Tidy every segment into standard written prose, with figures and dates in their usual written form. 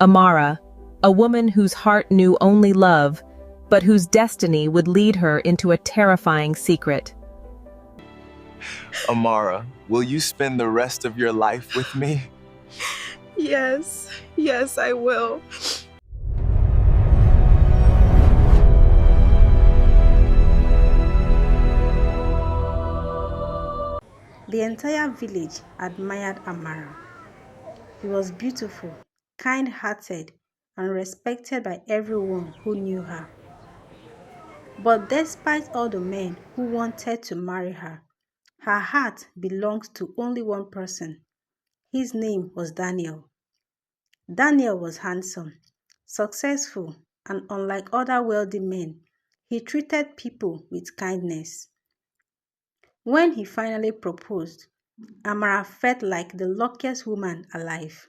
Amara, a woman whose heart knew only love, but whose destiny would lead her into a terrifying secret. Amara, will you spend the rest of your life with me? Yes, I will. The entire village admired Amara. She was beautiful, kind-hearted, and respected by everyone who knew her. But despite all the men who wanted to marry her heart belonged to only one person. His name was Daniel. Daniel was handsome, successful, and unlike other wealthy men, he treated people with kindness. When he finally proposed, Amara felt like the luckiest woman alive.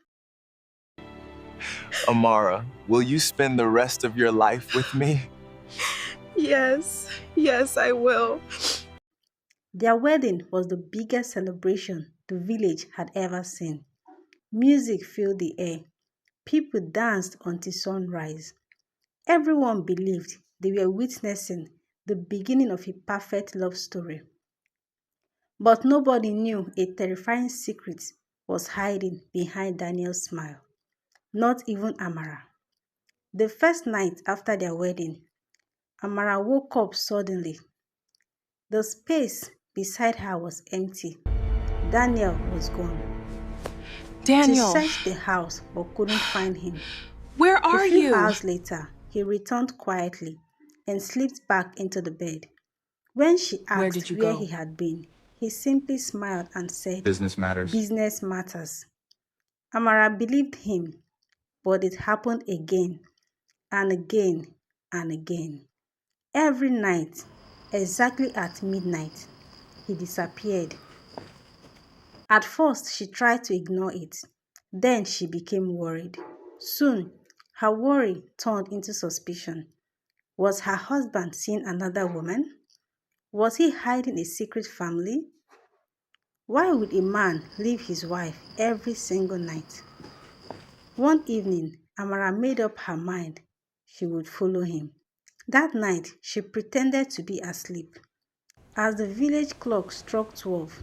Amara, will you spend the rest of your life with me? Yes, I will. Their wedding was the biggest celebration the village had ever seen. Music filled the air. People danced until sunrise. Everyone believed they were witnessing the beginning of a perfect love story. But nobody knew a terrifying secret was hiding behind Daniel's smile. Not even Amara. The first night after their wedding, Amara woke up suddenly. The space beside her was empty. Daniel was gone. She Daniel, searched the house but couldn't find him. where A are few you? hours later, he returned quietly and slipped back into the bed. When she Where asked did you where go? he had been, he simply smiled and said, Business matters. "Business matters." Amara believed him, but it happened again and again and again. Every night, exactly at midnight, he disappeared. At first, she tried to ignore it. Then she became worried. Soon, her worry turned into suspicion. Was her husband seeing another woman? Was he hiding a secret family? Why would a man leave his wife every single night? One evening, Amara made up her mind she would follow him. That night, she pretended to be asleep. As the village clock struck 12,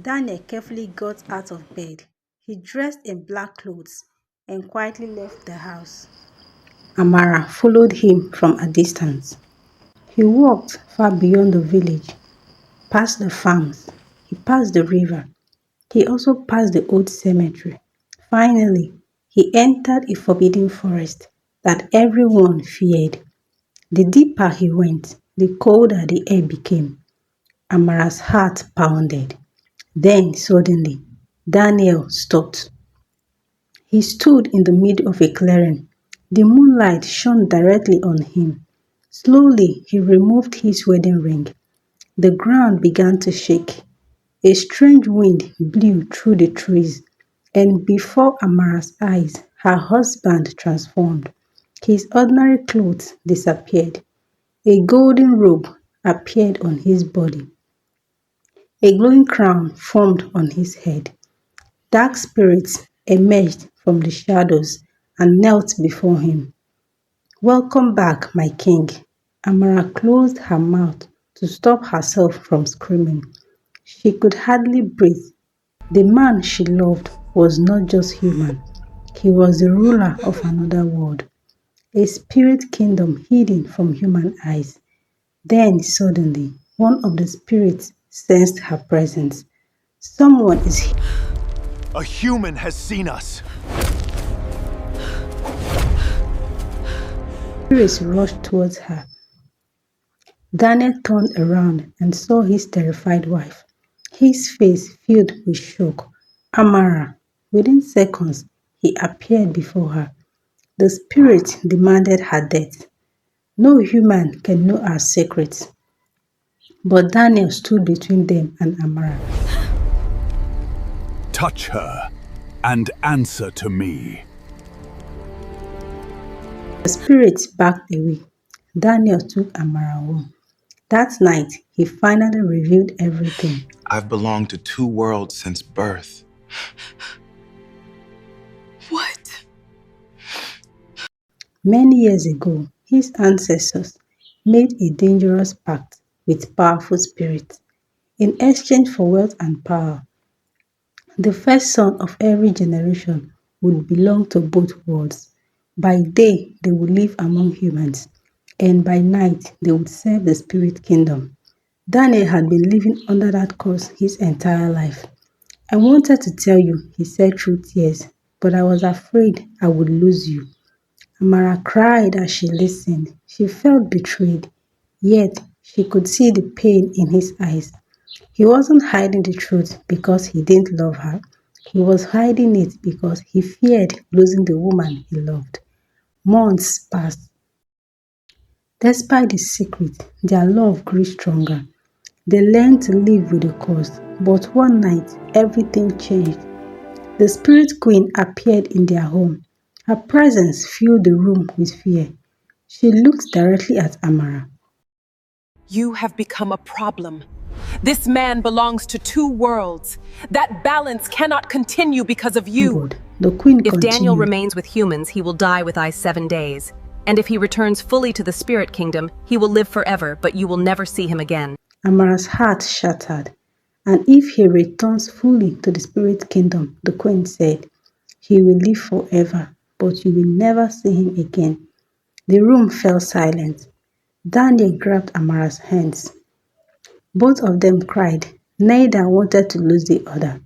Daniel carefully got out of bed. He dressed in black clothes and quietly left the house. Amara followed him from a distance. He walked far beyond the village, past the farms. He passed the river. He also passed the old cemetery. Finally, he entered a forbidden forest that everyone feared. The deeper he went, the colder the air became. Amara's heart pounded. Then suddenly, Daniel stopped. He stood in the middle of a clearing. The moonlight shone directly on him. Slowly, he removed his wedding ring. The ground began to shake. A strange wind blew through the trees, and before Amara's eyes, her husband transformed. His ordinary clothes disappeared. A golden robe appeared on his body. A glowing crown formed on his head. Dark spirits emerged from the shadows and knelt before him. "Welcome back, my king." Amara closed her mouth to stop herself from screaming. She could hardly breathe. The man she loved was not just human, he was the ruler of another world, a spirit kingdom hidden from human eyes. Then suddenly, one of the spirits sensed her presence. Someone is here. A human has seen us. Spirits rushed towards her. Daniel turned around and saw his terrified wife, his face filled with shock. Amara. Within seconds, he appeared before her. The spirit demanded her death. No human can know our secrets. But Daniel stood between them and Amara. Touch her and answer to me. The spirit backed away. Daniel took Amara home. That night, he finally revealed everything. I've belonged to two worlds since birth. What? Many years ago, his ancestors made a dangerous pact with powerful spirits. In exchange for wealth and power, the first son of every generation would belong to both worlds. By day, they would live among humans, and by night, they would serve the spirit kingdom. Daniel had been living under that curse his entire life. I wanted to tell you, he said through tears, but I was afraid I would lose you. Amara cried as she listened. She felt betrayed, yet she could see the pain in his eyes. He wasn't hiding the truth because he didn't love her. He was hiding it because he feared losing the woman he loved. Months passed. Despite the secret, their love grew stronger. They learned to live with the curse, but one night everything changed. The spirit queen appeared in their home. Her presence filled the room with fear. She looked directly at Amara. You have become a problem. This man belongs to two worlds. That balance cannot continue because of you. But the queen If Daniel continued. remains with humans, he will die with 7 days. And if he returns fully to the spirit kingdom, he will live forever, but you will never see him again. Amara's heart shattered. And if he returns fully to the spirit kingdom, the queen said, he will live forever, but you will never see him again. The room fell silent. Daniel grabbed Amara's hands. Both of them cried. Neither wanted to lose the other.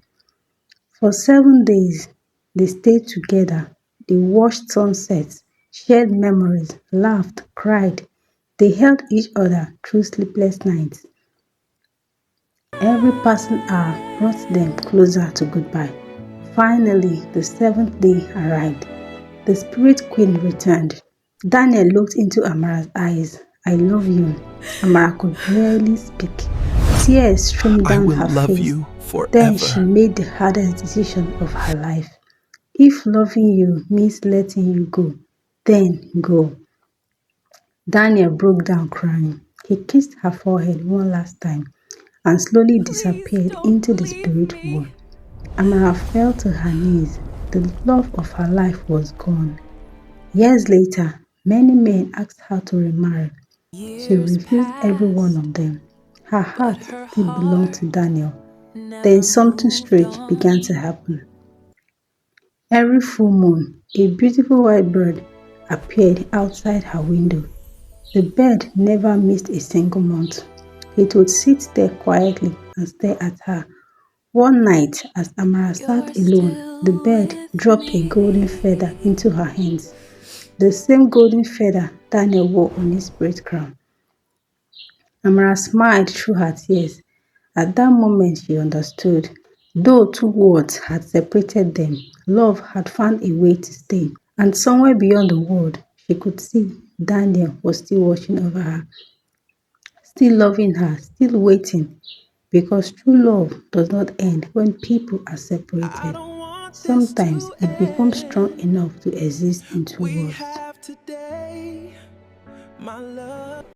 For 7 days, they stayed together. They watched sunsets, shared memories, laughed, cried. They held each other through sleepless nights. Every passing hour brought them closer to goodbye. Finally, the 7th day arrived. The spirit queen returned. Daniel looked into Amara's eyes. I love you. Amara could barely speak. Tears streamed I down will her love face. you Then she forever. made the hardest decision of her life. If loving you means letting you go, then go. Daniel broke down crying. He kissed her forehead one last time and slowly disappeared into the spirit world. Amara fell to her knees. The love of her life was gone. Years later, many men asked her to remarry. She refused every one of them. Her heart still belonged to Daniel. Then something strange began to happen. Every full moon, a beautiful white bird appeared outside her window. The bird never missed a single month. It would sit there quietly and stare at her. One night, as Amara sat alone, the bird dropped a golden feather into her hands. The same golden feather Daniel wore on his spirit crown. Amara smiled through her tears. At that moment she understood. Though two worlds had separated them, love had found a way to stay. And somewhere beyond the world, she could see Daniel was still watching over her, still loving her, still waiting. Because true love does not end when people are separated. Sometimes it becomes strong enough to exist in two worlds.